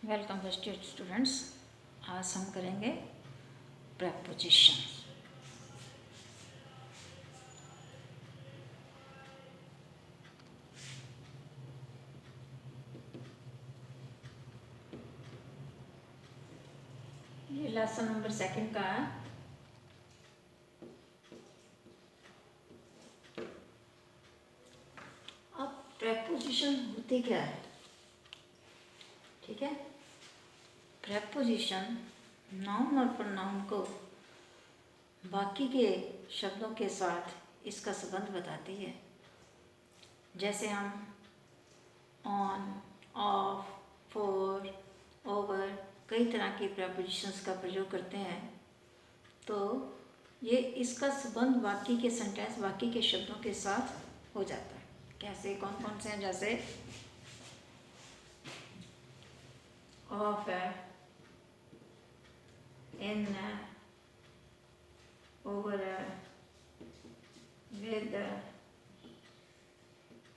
Welcome first students. आज हम करेंगे प्रेपोजिशन। ये लेसन नंबर सेकंड का है। अब प्रेपोजिशन होती क्या है? ठीक है, प्रेपोजिशन नाउन और प्रोनाउन को बाकी के शब्दों के साथ इसका संबंध बताती है। जैसे हम ऑन, ऑफ, फॉर, ओवर कई तरह के प्रेपोजिशंस का प्रयोग करते हैं, तो ये इसका संबंध बाकी के सेंटेंस, बाकी के शब्दों के साथ हो जाता है। कैसे, कौन कौन से हैं? जैसे ऑफ है, इन है, ओवर है, विद है,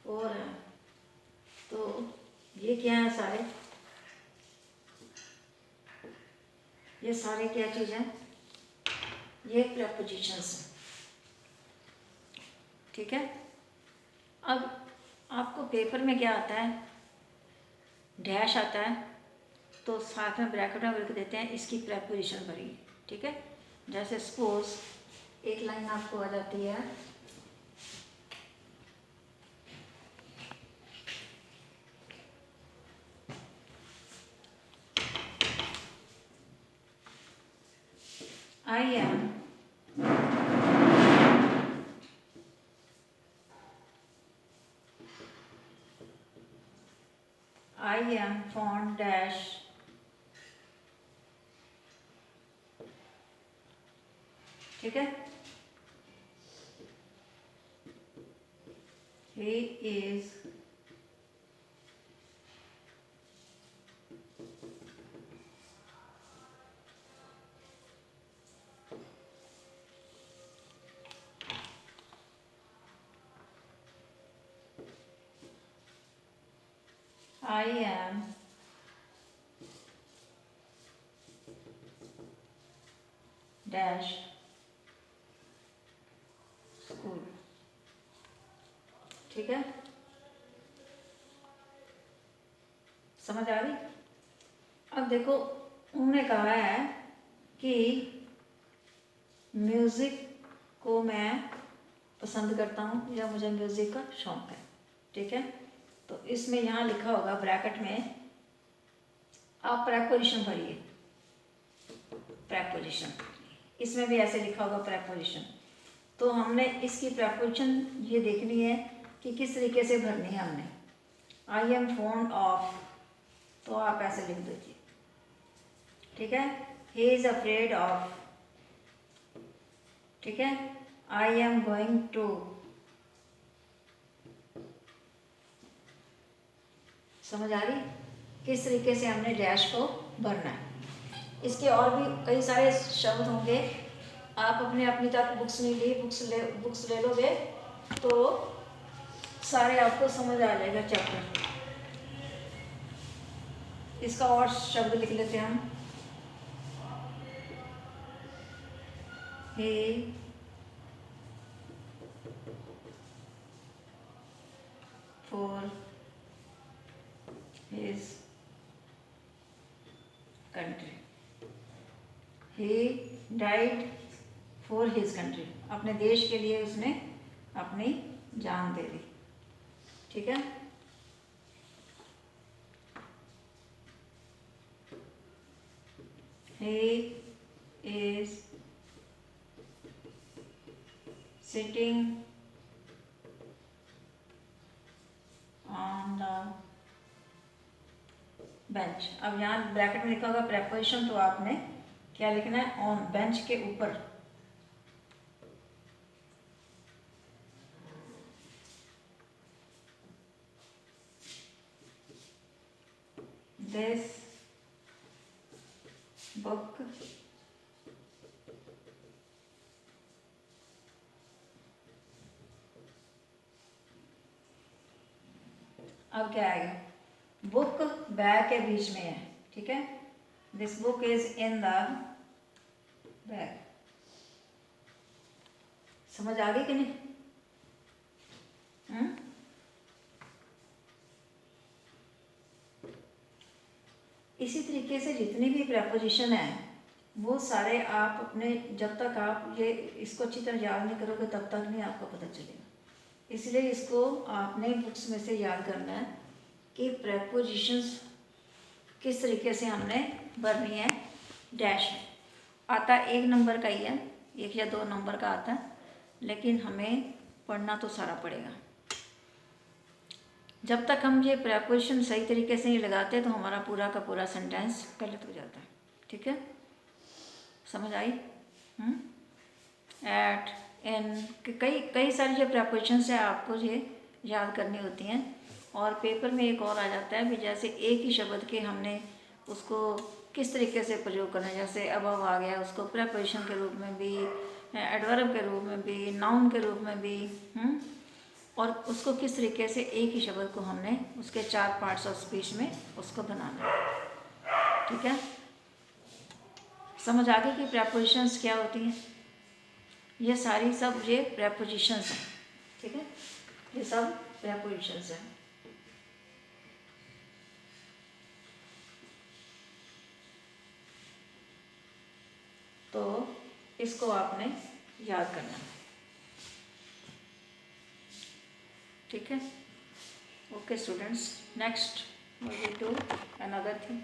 फॉर है। तो ये क्या है? सारे ये सारे क्या चीज़ हैं? ये प्रेपोजिशंस हैं। ठीक है, अब आपको पेपर में क्या आता है? डैश आता है, तो साथ में ब्रैकेट में लिख देते हैं इसकी प्रेपोजिशन भरी। ठीक है, जैसे सपोज एक लाइन आपको आ जाती है, आई एम fond dash ठीक है, he is I am dash school। ठीक है, समझ आ रही? अब देखो, उन्होंने कहा है कि म्यूज़िक को मैं पसंद करता हूँ या मुझे म्यूज़िक का शौक़ है। ठीक है, तो इसमें यहाँ लिखा होगा ब्रैकेट में, आप प्रेपोजिशन भरिए। प्रेपोजिशन इसमें भी ऐसे लिखा होगा प्रेपोजिशन। तो हमने इसकी प्रेपोजिशन ये देखनी है कि किस तरीके से भरनी है हमने। आई एम फॉन्ड ऑफ, तो आप ऐसे लिख दीजिए। ठीक है, ही इज़ अफ्रेड ऑफ। ठीक है, आई एम गोइंग टू। समझ आ रही किस तरीके से हमने डैश को भरना है? इसके और भी कई सारे शब्द होंगे। आप अपने अपनी तक बुक्स नहीं ली, बुक्स ले लोगे तो सारे आपको समझ आ जाएगा चैप्टर। इसका और शब्द लिख लेते हैं हम। he for his country, he died for his country। अपने देश के लिए उसने अपनी जान दे दी। ठीक है, he is sitting on the bench. अब यहाँ ब्रैकेट में लिखा होगा प्रेपोजिशन, तो आपने क्या लिखना है? ऑन, बेंच के ऊपर। दिस बुक अब क्या आएगा? बुक बैग के बीच में है। ठीक है, this book is in the bag. समझ आ गई कि नहीं? इसी तरीके से जितनी भी प्रेपोजिशन है वो सारे आप अपने, जब तक आप ये इसको अच्छी तरह याद नहीं करोगे तब तक नहीं आपको पता चलेगा। इसलिए इसको आपने बुक्स में से याद करना है कि प्रेपोजिशंस किस तरीके से हमने भरनी है। डैश आता 1 नंबर का ही है, 1 या 2 नंबर का आता है, लेकिन हमें पढ़ना तो सारा पड़ेगा। जब तक हम ये प्रेपोजिशन सही तरीके से नहीं लगाते तो हमारा पूरा का पूरा सेंटेंस गलत हो जाता है। ठीक है, समझ आई? एट, इन, कई सारी जो प्रेपोजिशंस है आपको ये याद करनी होती हैं। और पेपर में एक और आ जाता है भी, जैसे एक ही शब्द के हमने उसको किस तरीके से प्रयोग करना है। जैसे अबव आ गया, उसको प्रेपोजिशन के रूप में भी, एडवर्ब के रूप में भी, नाउन के रूप में भी, और उसको किस तरीके से एक ही शब्द को हमने उसके 4 पार्ट्स ऑफ स्पीच में उसको बनाना है। ठीक है, समझ आ गई कि प्रेपोजिशंस क्या होती हैं? ये सारी सब ये प्रेपोजिशंस हैं। ठीक है, ये सब प्रेपोजिशंस हैं। तो इसको आपने याद करना है। ठीक है, okay students, next we will do another thing.